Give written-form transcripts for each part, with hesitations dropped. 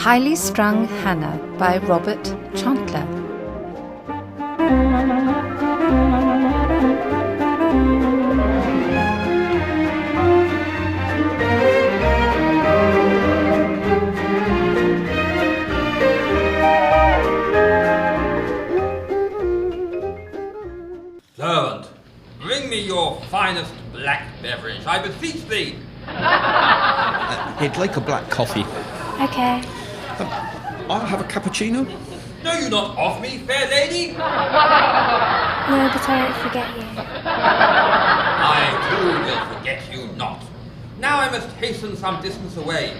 Highly Strung Hannah by Robert Chandler. Servant, bring me your finest black beverage, I beseech thee. He'd like a black coffee. Okay. I'll have a cappuccino. Know you not of me, fair lady? No, but I won't forget you. I too will forget you not. Now I must hasten some distance away.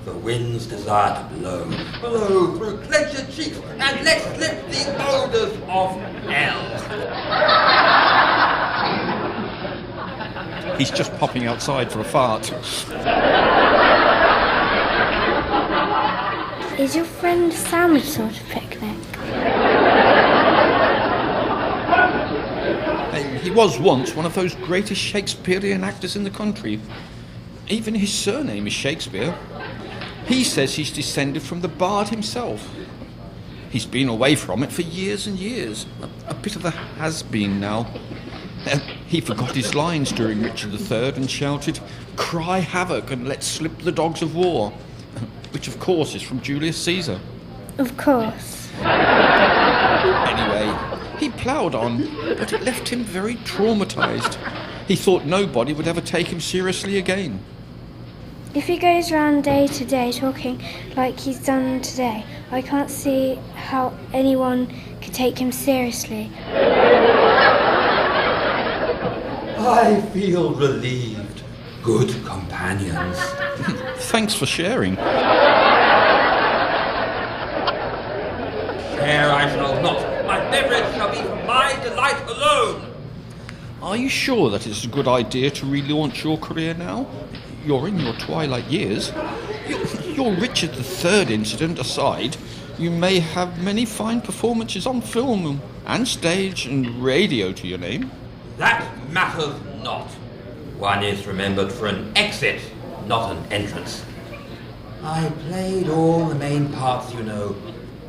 The winds desire to blow through clenched cheeks, and let slip the odours of hell. He's just popping outside for a fart. Is your friend sandwich sort of picnic? He was once one of those greatest Shakespearean actors in the country. Even his surname is Shakespeare. He says he's descended from the bard himself. He's been away from it for years and years. A bit of a has-been now. He forgot his lines during Richard III and shouted, "Cry havoc and let slip the dogs of war," which of course is from Julius Caesar. Of course. Anyway, he ploughed on, but it left him very traumatised. He thought nobody would ever take him seriously again. If he goes round day to day talking like he's done today, I can't see how anyone could take him seriously. I feel relieved. Good companions. Thanks for sharing. Share I shall not. My beverage shall be for my delight alone. Are you sure that it's a good idea to relaunch your career now? You're in your twilight years. Your Richard III incident aside, you may have many fine performances on film and stage and radio to your name. That matters not. One is remembered for an exit, not an entrance. I played all the main parts, you know.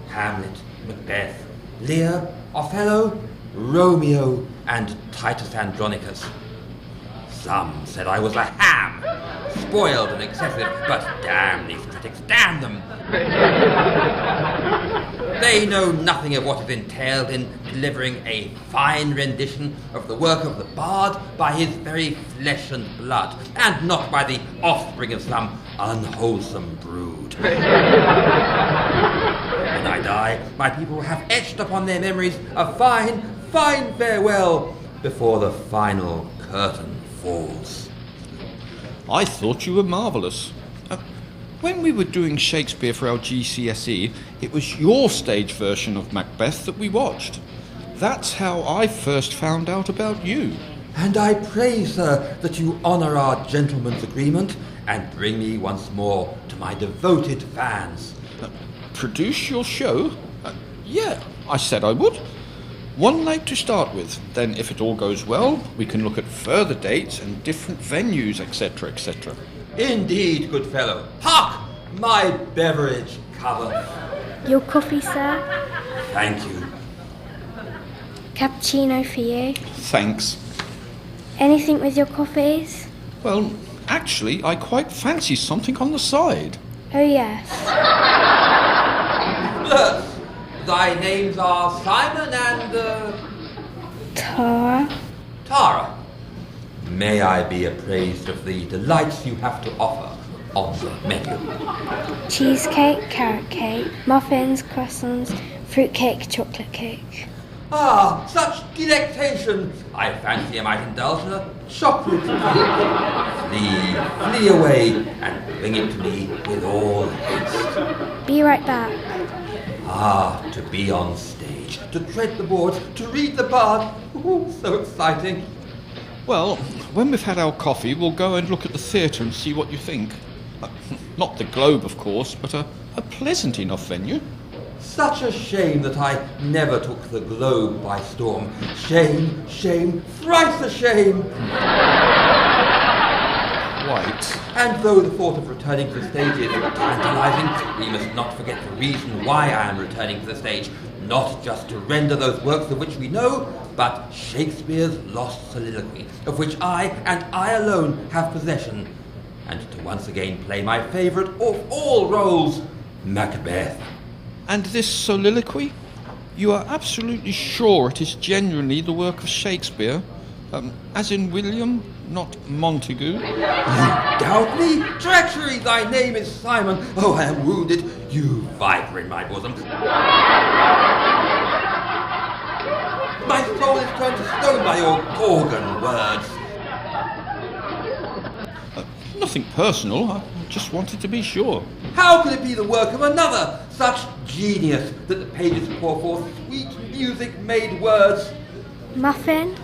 Hamlet, Macbeth, Lear, Othello, Romeo, and Titus Andronicus. Some said I was a ham, spoiled and excessive, but damn these critics, damn them. They know nothing of what is entailed in delivering a fine rendition of the work of the bard by his very flesh and blood, and not by the offspring of some unwholesome brood. When I die, my people have etched upon their memories a fine, fine farewell before the final curtain falls. I thought you were marvellous. When we were doing Shakespeare for our GCSE, it was your stage version of Macbeth that we watched. That's how I first found out about you. And I pray, sir, that you honour our gentleman's agreement and bring me once more to my devoted fans. Produce your show? Yeah, I said I would. One night to start with. Then, if it all goes well, we can look at further dates and different venues, etc., etc. Indeed, good fellow. Hark! My beverage cometh. Your coffee, sir? Thank you. Cappuccino for you. Thanks. Anything with your coffees? Well, actually, I quite fancy something on the side. Oh, yes. Nurse, thy names are Simon and, Tara? Tara. May I be appraised of the delights you have to offer on the menu? Cheesecake, carrot cake, muffins, croissants, fruitcake, chocolate cake. Ah, such delectation! I fancy I might indulge in a chocolate cake. Flee away and bring it to me with all haste. Be right back. Ah, to be on stage, to tread the boards, to read the bard. Ooh, so exciting. Well, when we've had our coffee, we'll go and look at the theatre and see what you think. Not the Globe, of course, but a pleasant enough venue. Such a shame that I never took the Globe by storm. Shame, shame, thrice a shame. Why, quite. And though the thought of returning to the stage is tantalizing, we must not forget the reason why I am returning to the stage. Not just to render those works of which we know, but Shakespeare's lost soliloquy, of which I, and I alone, have possession, and to once again play my favourite of all roles, Macbeth. And this soliloquy? You are absolutely sure it is genuinely the work of Shakespeare? As in William, not Montague? You doubt me? Treachery! Thy name is Simon. Oh, I am wounded. You viper in my bosom. My soul is turned to stone by your Gorgon words. Nothing personal. I just wanted to be sure. How could it be the work of another? Such genius that the pages pour forth sweet music-made words. Muffin?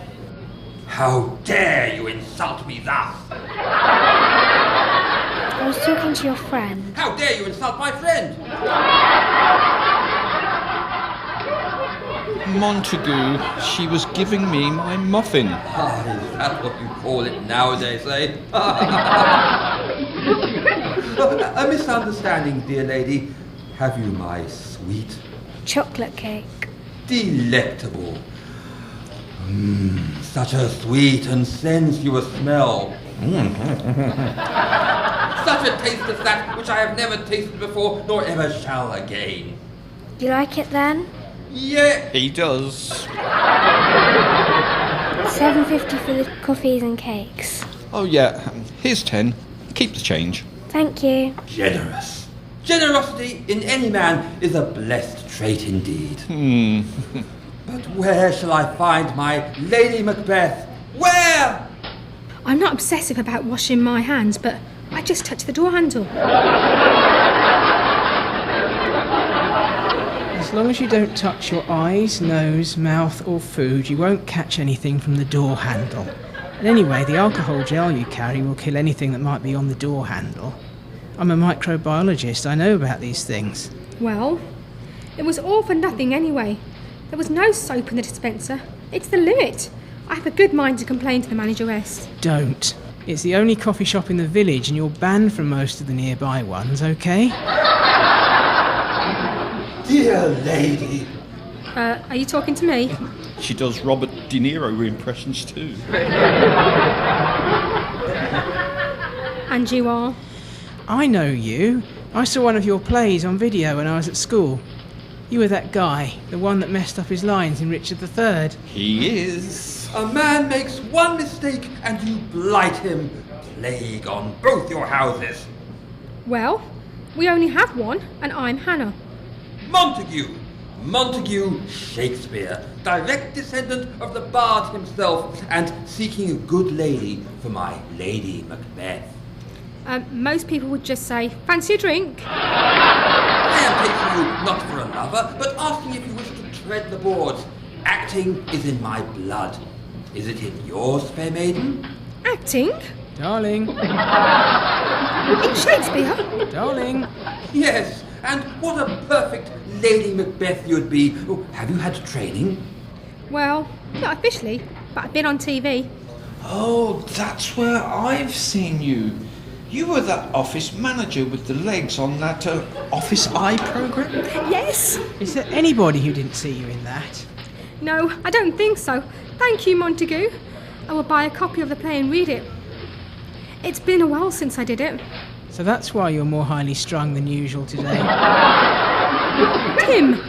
How dare you insult me thus? I was talking to your friend. How dare you insult my friend? Montague, she was giving me my muffin. Ah, is that what you call it nowadays, eh? A misunderstanding, dear lady. Have you my sweet? Chocolate cake. Delectable. Such a sweet and sensuous smell. Such a taste as that which I have never tasted before, nor ever shall again. Do you like it then? Yeah. He does. $7.50 for the coffees and cakes. Oh yeah, here's 10. Keep the change. Thank you. Generous. Generosity in any man is a blessed trait indeed. But where shall I find my Lady Macbeth? Where? I'm not obsessive about washing my hands, but I just touch the door handle. As long as you don't touch your eyes, nose, mouth or food, you won't catch anything from the door handle. And anyway, the alcohol gel you carry will kill anything that might be on the door handle. I'm a microbiologist, I know about these things. Well, it was all for nothing anyway. There was no soap in the dispenser. It's the limit. I have a good mind to complain to the manageress. Don't. It's the only coffee shop in the village and you're banned from most of the nearby ones, okay? Dear lady. Are you talking to me? She does Robert De Niro impressions too. And you are? I know you. I saw one of your plays on video when I was at school. You were that guy, the one that messed up his lines in Richard III. He is. A man makes one mistake and you blight him. Plague on both your houses. Well, we only have one, and I'm Hannah. Montague Shakespeare, direct descendant of the bard himself, and seeking a good lady for my Lady Macbeth. Most people would just say, fancy a drink? I am taking you not for a lover, but asking if you wish to tread the boards. Acting is in my blood. Is it in yours, fair maiden? Acting? Darling, In Shakespeare? darling. Yes, and what a perfect Lady Macbeth you'd be. Oh, have you had training? Well, not officially, but I've been on TV. Oh, that's where I've seen you. You were that office manager with the legs on that Office Eye programme? Yes? Is there anybody who didn't see you in that? No, I don't think so. Thank you, Montague. I will buy a copy of the play and read it. It's been a while since I did it. So that's why you're more highly strung than usual today. Tim!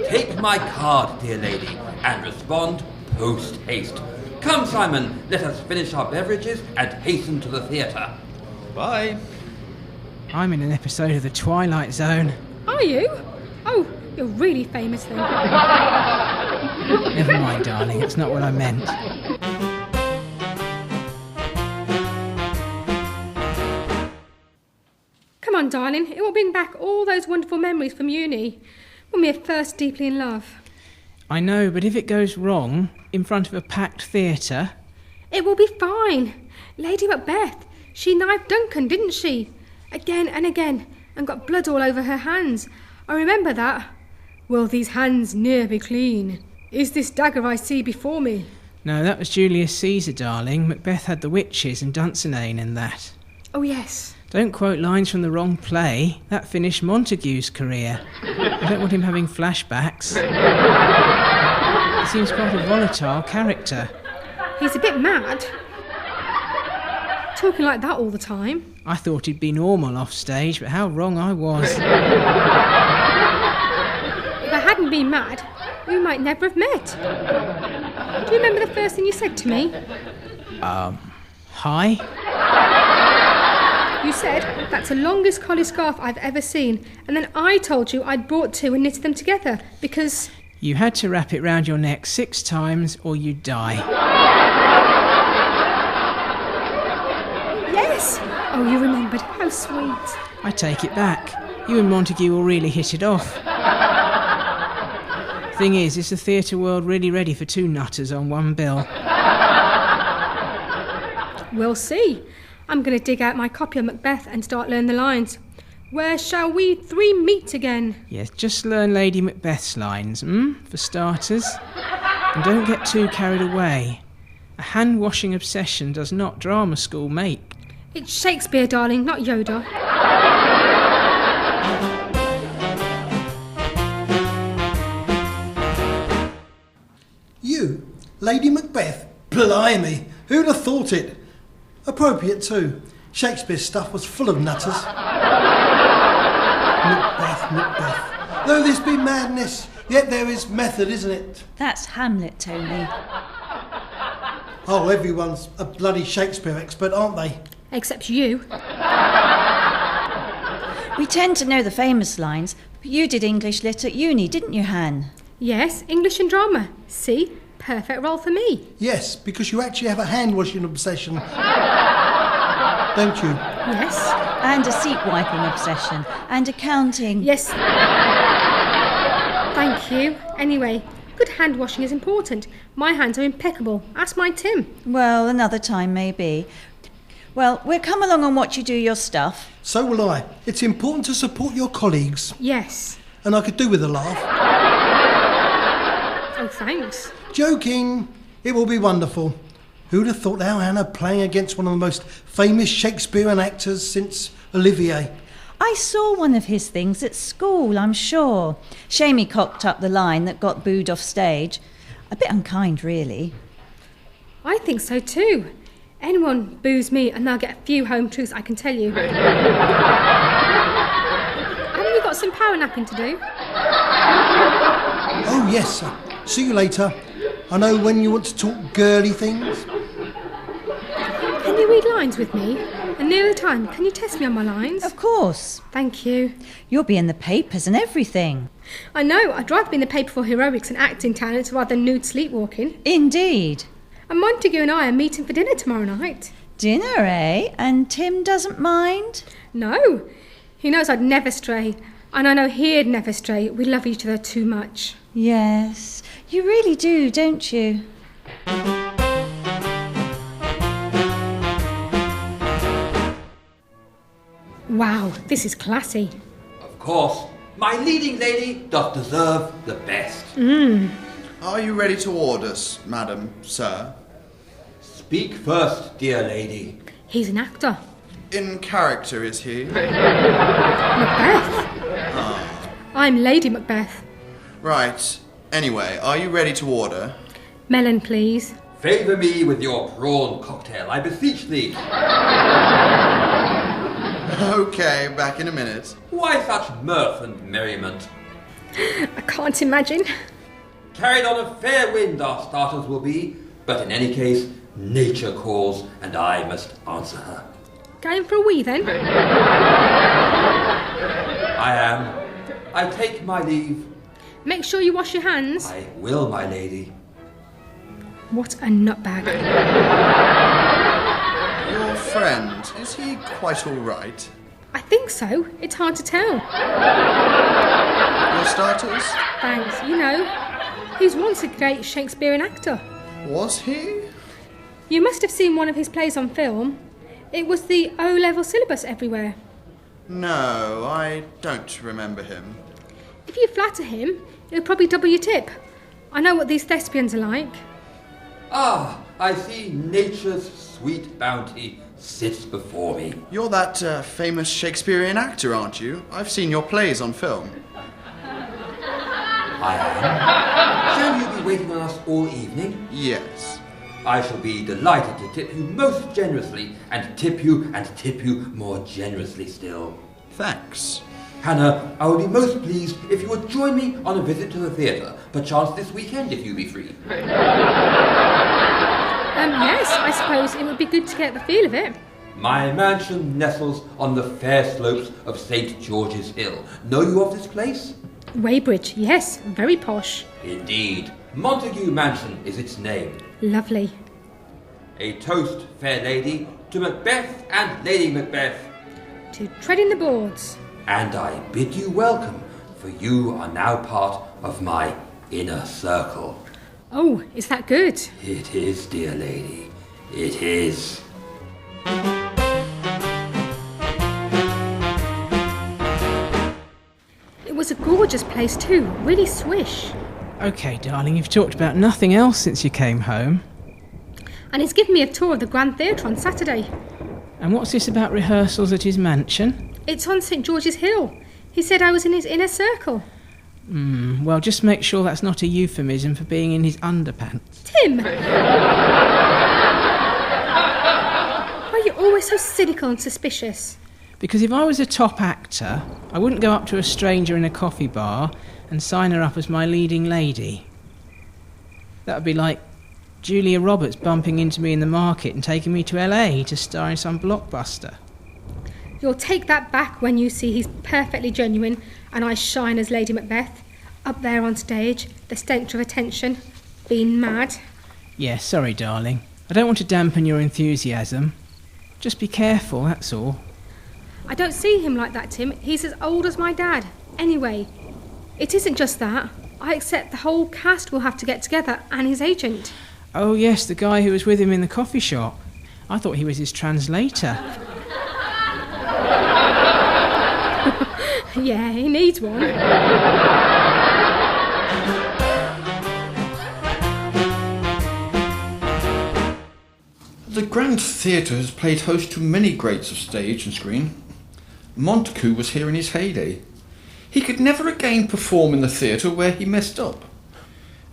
Take my card, dear lady, and respond post-haste. Come, Simon, let us finish our beverages and hasten to the theatre. Bye. I'm in an episode of The Twilight Zone. Are you? Oh, you're really famous then. Never mind, darling, it's not what I meant. Come on, darling. It will bring back all those wonderful memories from uni, when we were first deeply in love. I know, but if it goes wrong, in front of a packed theatre... It will be fine. Lady Macbeth, she knifed Duncan, didn't she? Again and again, and got blood all over her hands. I remember that. Will these hands ne'er be clean? Is this dagger I see before me? No, that was Julius Caesar, darling. Macbeth had the witches and Dunsinane and that. Oh, yes. Don't quote lines from the wrong play. That finished Montague's career. I don't want him having flashbacks. He seems quite a volatile character. He's a bit mad. Talking like that all the time. I thought he'd be normal off stage, but how wrong I was. If I hadn't been mad, we might never have met. Do you remember the first thing you said to me? Hi? You said, that's the longest collie scarf I've ever seen. And then I told you I'd brought two and knitted them together, because... You had to wrap it round your neck 6 times or you'd die. Yes! Oh, you remembered. How sweet. I take it back. You and Montague will really hit it off. Thing is the theatre world really ready for 2 nutters on one bill? We'll see. I'm going to dig out my copy of Macbeth and start learning the lines. Where shall we 3 meet again? Yes, just learn Lady Macbeth's lines, for starters. And don't get too carried away. A hand-washing obsession does not drama school make. It's Shakespeare, darling, not Yoda. You, Lady Macbeth? Blimey, who'd have thought it? Appropriate too. Shakespeare's stuff was full of nutters. Macbeth. Though this be madness, yet there is method, isn't it? That's Hamlet, Tony. Oh, everyone's a bloody Shakespeare expert, aren't they? Except you. We tend to know the famous lines, but you did English lit at uni, didn't you, Han? Yes, English and drama. See? Perfect role for me. Yes, because you actually have a hand-washing obsession. Don't you? Yes. And a seat wiping obsession. And accounting. Yes. Thank you. Anyway, good hand washing is important. My hands are impeccable. Ask my Tim. Well, another time maybe. Well, we'll come along and watch you do your stuff. So will I. It's important to support your colleagues. Yes. And I could do with a laugh. Oh, thanks. Joking. It will be wonderful. Who'd have thought our Hannah playing against one of the most famous Shakespearean actors since Olivier? I saw one of his things at school, I'm sure. Shame he cocked up the line that got booed off stage. A bit unkind, really. I think so too. Anyone boos me and they'll get a few home truths, I can tell you. Haven't you got some power napping to do? Oh, yes, sir. See you later. I know when you want to talk girly things. Can you read lines with me? And near the time, can you test me on my lines? Of course. Thank you. You'll be in the papers and everything. I know. I'd rather be in the paper for heroics and acting talents rather than nude sleepwalking. Indeed. And Montague and I are meeting for dinner tomorrow night. Dinner, eh? And Tim doesn't mind? No. He knows I'd never stray. And I know he'd never stray. We love each other too much. Yes. You really do, don't you? Wow, this is classy. Of course, my leading lady doth deserve the best. Are you ready to orders, madam, sir? Speak first, dear lady. He's an actor. In character, is he? Macbeth. I'm Lady Macbeth. Right. Anyway, are you ready to order? Melon, please. Favour me with your prawn cocktail, I beseech thee. Okay, back in a minute. Why such mirth and merriment? I can't imagine. Carried on a fair wind our starters will be, but in any case, nature calls, and I must answer her. Going for a wee, then? I am. I take my leave. Make sure you wash your hands. I will, my lady. What a nutbag. Your friend, is he quite all right? I think so. It's hard to tell. Your starters? Thanks. You know, he's once a great Shakespearean actor. Was he? You must have seen one of his plays on film. It was the O-level syllabus everywhere. No, I don't remember him. If you flatter him, he'll probably double your tip. I know what these thespians are like. Ah, I see nature's sweet bounty sits before me. You're that famous Shakespearean actor, aren't you? I've seen your plays on film. I am. Shall you be waiting on us all evening? Yes. I shall be delighted to tip you most generously, and tip you more generously still. Thanks. Hannah, I would be most pleased if you would join me on a visit to the theatre, perchance this weekend if you be free. Yes, I suppose it would be good to get the feel of it. My mansion nestles on the fair slopes of St. George's Hill. Know you of this place? Weybridge, yes, very posh. Indeed. Montague Mansion is its name. Lovely. A toast, fair lady, to Macbeth and Lady Macbeth. To treading the boards. And I bid you welcome, for you are now part of my inner circle. Oh, is that good? It is, dear lady. It is. It was a gorgeous place too, really swish. OK, darling, you've talked about nothing else since you came home. And he's given me a tour of the Grand Theatre on Saturday. And what's this about rehearsals at his mansion? It's on St. George's Hill. He said I was in his inner circle. Well, just make sure that's not a euphemism for being in his underpants. Tim! Why are you always so cynical and suspicious? Because if I was a top actor, I wouldn't go up to a stranger in a coffee bar and sign her up as my leading lady. That would be like Julia Roberts bumping into me in the market and taking me to LA to star in some blockbuster. You'll take that back when you see he's perfectly genuine and I shine as Lady Macbeth, up there on stage, the centre of attention, being mad. Yeah, sorry, darling. I don't want to dampen your enthusiasm. Just be careful, that's all. I don't see him like that, Tim. He's as old as my dad. Anyway, it isn't just that. I accept the whole cast will have to get together, and his agent. Oh yes, the guy who was with him in the coffee shop. I thought he was his translator. Yeah, he needs one. The Grand Theatre has played host to many greats of stage and screen. Montague was here in his heyday. He could never again perform in the theatre where he messed up.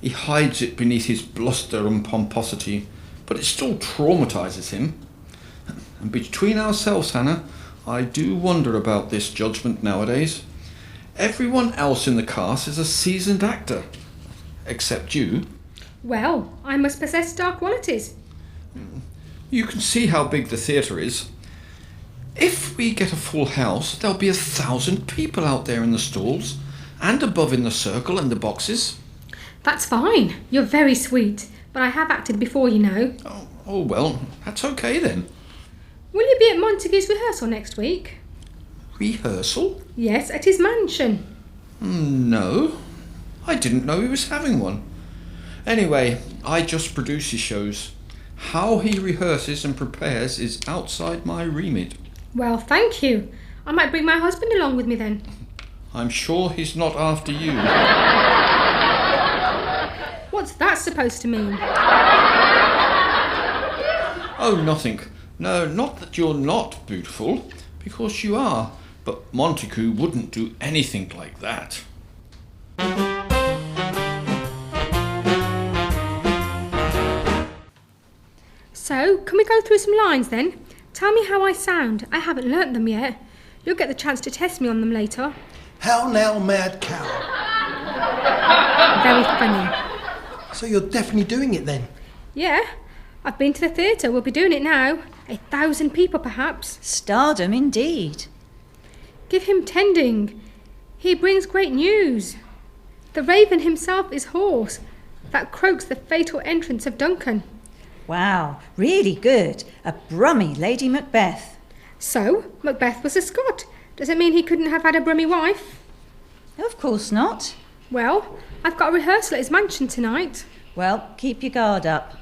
He hides it beneath his bluster and pomposity, but it still traumatises him. And between ourselves, Hannah, I do wonder about this judgment nowadays. Everyone else in the cast is a seasoned actor, except you. Well, I must possess star qualities. You can see how big the theatre is. If we get a full house, there'll be 1,000 people out there in the stalls, and above in the circle and the boxes. That's fine. You're very sweet. But I have acted before, you know. Oh well, that's okay then. Will you be at Montague's rehearsal next week? Rehearsal? Yes, at his mansion. No, I didn't know he was having one. Anyway, I just produce his shows. How he rehearses and prepares is outside my remit. Well, thank you. I might bring my husband along with me then. I'm sure he's not after you. What's that supposed to mean? Oh, nothing. No, not that you're not beautiful, because you are. But Montague wouldn't do anything like that. So, can we go through some lines then? Tell me how I sound. I haven't learnt them yet. You'll get the chance to test me on them later. How now, mad cow? Very funny. So you're definitely doing it then? Yeah, I've been to the theatre. We'll be doing it now. 1,000 people, perhaps. Stardom indeed. Give him tending. He brings great news. The raven himself is hoarse. That croaks the fatal entrance of Duncan. Wow, really good. A brummy Lady Macbeth. So, Macbeth was a Scot. Does it mean he couldn't have had a brummy wife? Of course not. Well, I've got a rehearsal at his mansion tonight. Well, keep your guard up.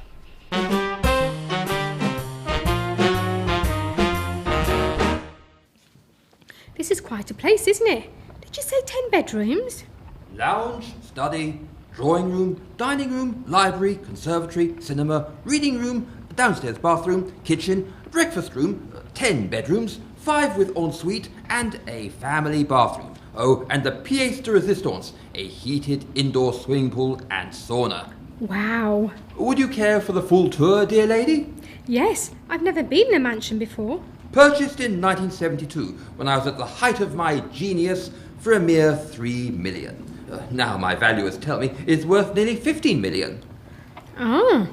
This is quite a place, isn't it? Did you say 10 bedrooms? Lounge, study, drawing room, dining room, library, conservatory, cinema, reading room, downstairs bathroom, kitchen, breakfast room, 10 bedrooms, 5 with ensuite, and a family bathroom. Oh, and the pièce de résistance, a heated indoor swimming pool and sauna. Wow. Would you care for the full tour, dear lady? Yes, I've never been in a mansion before. Purchased in 1972, when I was at the height of my genius, for a mere 3 million. Now my valuers tell me it's worth nearly 15 million. Ah.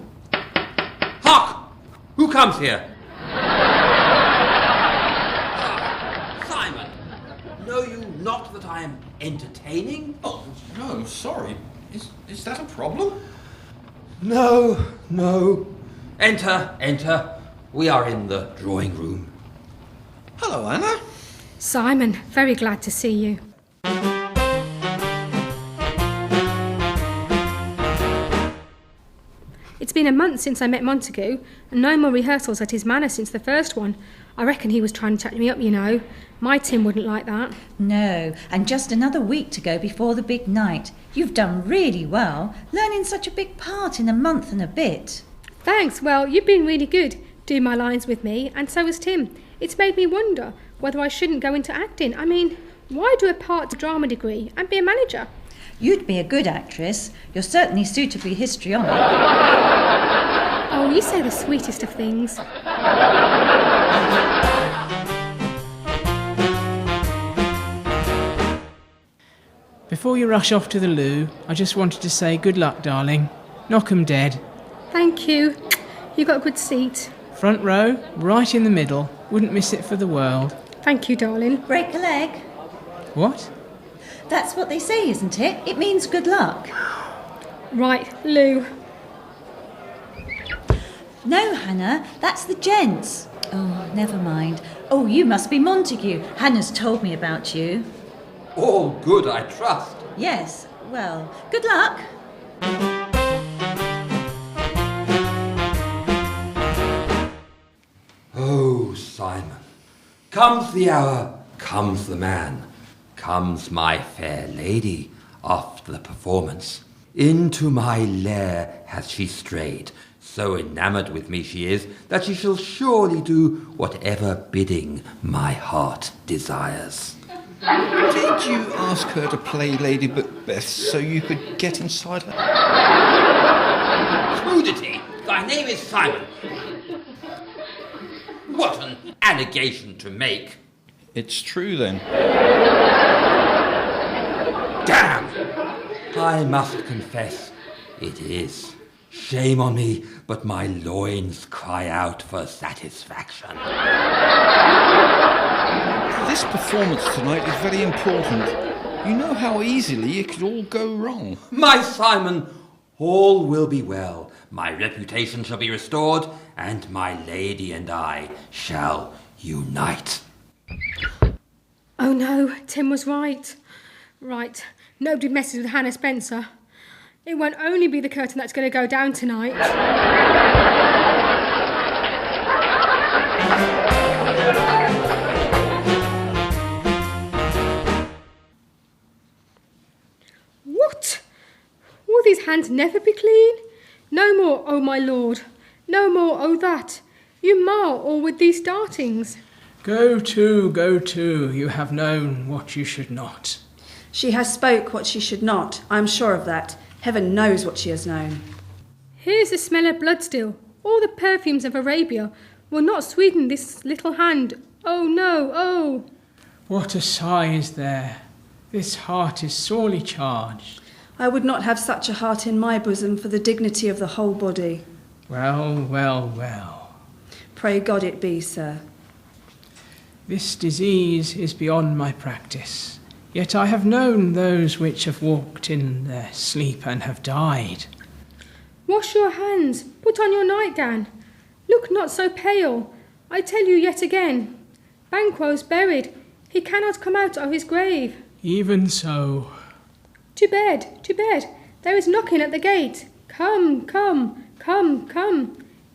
Hark! Who comes here? Simon, know you not that I am entertaining? Oh, no, sorry. Is that a problem? No. Enter. We are in the drawing room. Hello, Anna. Simon, very glad to see you. It's been a month since I met Montague, and no more rehearsals at his manor since the first one. I reckon he was trying to chat me up, you know. My Tim wouldn't like that. No, and just another week to go before the big night. You've done really well, learning such a big part in a month and a bit. Thanks, well, you've been really good, doing my lines with me, and so has Tim. It's made me wonder whether I shouldn't go into acting. I mean, why do a part drama degree and be a manager? You'd be a good actress. You're certainly suitably histrionic. Oh, you say the sweetest of things. Before you rush off to the loo, I just wanted to say good luck, darling. Knock 'em dead. Thank you. You got a good seat. Front row, right in the middle. Wouldn't miss it for the world. Thank you, darling. Break a leg. What? That's what they say, isn't it? It means good luck. Right, Lou. No, Hannah, that's the gents. Oh, never mind. Oh, you must be Montague. Hannah's told me about you. All good, I trust. Yes, well, good luck. Oh, Simon. Comes the hour, comes the man, comes my fair lady after the performance. Into my lair hath she strayed, so enamoured with me she is, that she shall surely do whatever bidding my heart desires. Did you ask her to play Lady Macbeth so you could get inside her? Crudity! Thy name is Simon. What an allegation to make. It's true, then. Damn! I must confess, it is. Shame on me, but my loins cry out for satisfaction. This performance tonight is very important. You know how easily it could all go wrong. My Simon, all will be well. My reputation shall be restored, and my lady and I shall unite. Oh no, Tim was right. Right, nobody messes with Hannah Spencer. It won't only be the curtain that's going to go down tonight. What? Will these hands never be clean? No more, oh my lord. No more, oh that. You mar all with these startings. Go to, you have known what you should not. She has spoke what she should not, I am sure of that. Heaven knows what she has known. Here's the smell of blood still. All the perfumes of Arabia will not sweeten this little hand. Oh no, oh. What a sigh is there. This heart is sorely charged. I would not have such a heart in my bosom for the dignity of the whole body. Well. Pray God it be, sir. This disease is beyond my practice. Yet I have known those which have walked in their sleep and have died. Wash your hands, put on your nightgown. Look not so pale. I tell you yet again, Banquo's buried. He cannot come out of his grave. Even so. To bed. There is knocking at the gate. Come.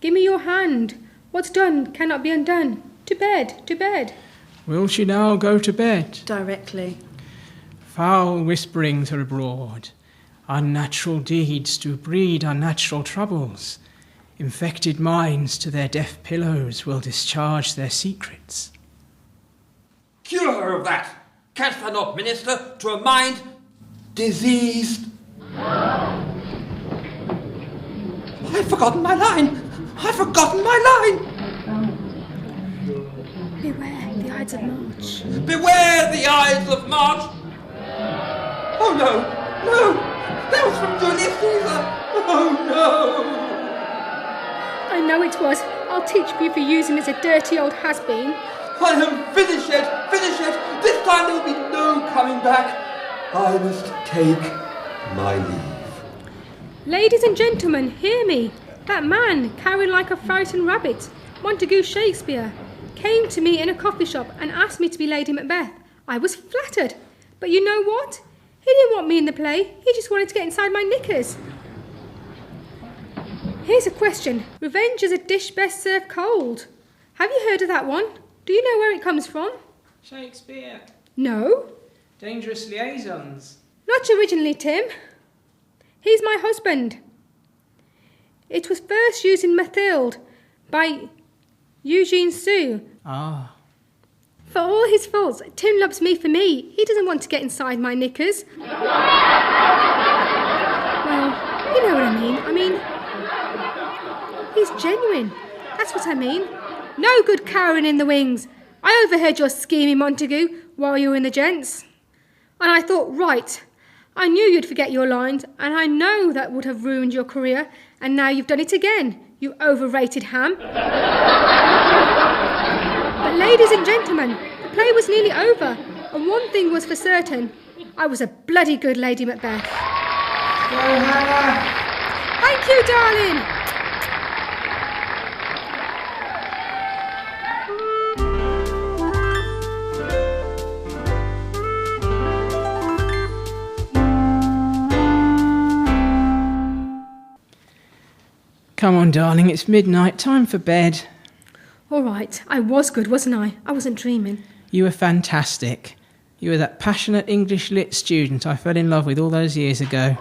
Give me your hand. What's done cannot be undone. To bed. Will she now go to bed? Directly. Foul whisperings are abroad. Unnatural deeds do breed unnatural troubles. Infected minds to their deaf pillows will discharge their secrets. Cure her of that! Canst thou not minister to a mind diseased? I've forgotten my line! I've forgotten my line! Beware the Ides of March. Beware the Ides of March! Oh no! No! That was from Julius Caesar! Oh no! I know it was. I'll teach you for using as a dirty old has-been. I am finished yet! Finished yet! This time there will be no coming back! I must take my leave. Ladies and gentlemen, hear me. That man, carried like a frightened rabbit, Montague Shakespeare, came to me in a coffee shop and asked me to be Lady Macbeth. I was flattered. But you know what? He didn't want me in the play. He just wanted to get inside my knickers. Here's a question. Revenge is a dish best served cold. Have you heard of that one? Do you know where it comes from? Shakespeare. No. Dangerous liaisons. Not originally, Tim. He's my husband. It was first used in Mathilde by Eugene Sue. Ah. For all his faults, Tim loves me for me. He doesn't want to get inside my knickers. Well, you know what I mean. He's genuine. That's what I mean. No good cowering in the wings. I overheard your scheming, Montague, while you were in the gents. And I thought, right, I knew you'd forget your lines, and I know that would have ruined your career, and now you've done it again, you overrated ham. But ladies and gentlemen, the play was nearly over, and one thing was for certain. I was a bloody good Lady Macbeth. Go, Hannah! Thank you, darling. Come on, darling, it's midnight. Time for bed. All right, I was good, wasn't I? I wasn't dreaming. You were fantastic. You were that passionate English lit student I fell in love with all those years ago.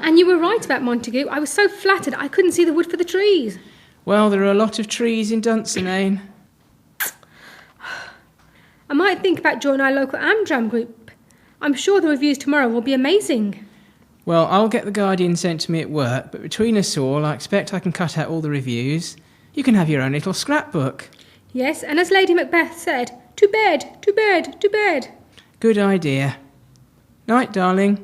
And you were right about Montague. I was so flattered I couldn't see the wood for the trees. Well, there are a lot of trees in Dunsinane. I might think about joining our local Amdram group. I'm sure the reviews tomorrow will be amazing. Well, I'll get the Guardian sent to me at work, but between us all, I expect I can cut out all the reviews. You can have your own little scrapbook. Yes, and as Lady Macbeth said, to bed, to bed, to bed. Good idea. Night, darling.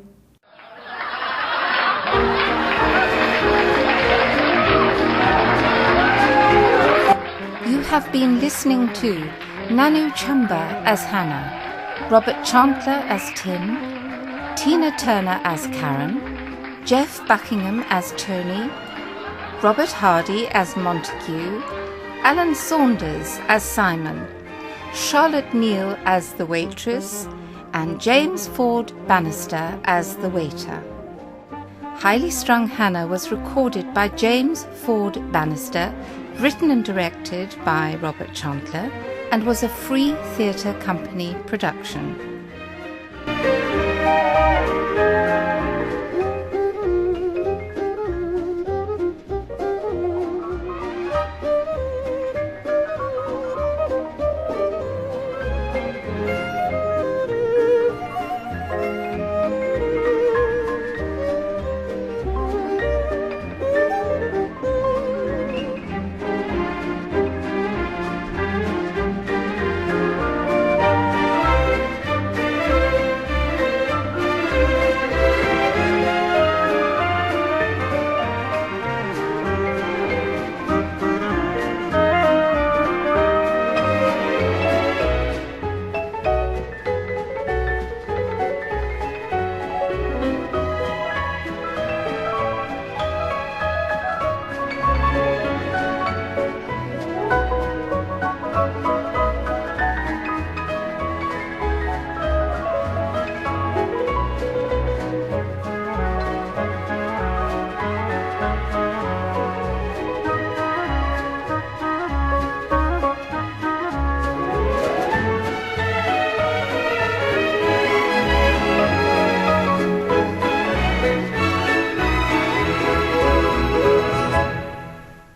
You have been listening to Nanu Chumba as Hannah, Robert Chantler as Tim, Tina Turner as Karen, Jeff Buckingham as Tony, Robert Hardy as Montague, Alan Saunders as Simon, Charlotte Neal as the waitress, and James Ford Bannister as the waiter. Highly Strung Hannah was recorded by James Ford Bannister, written and directed by Robert Chantler, and was a Free Theatre Company production.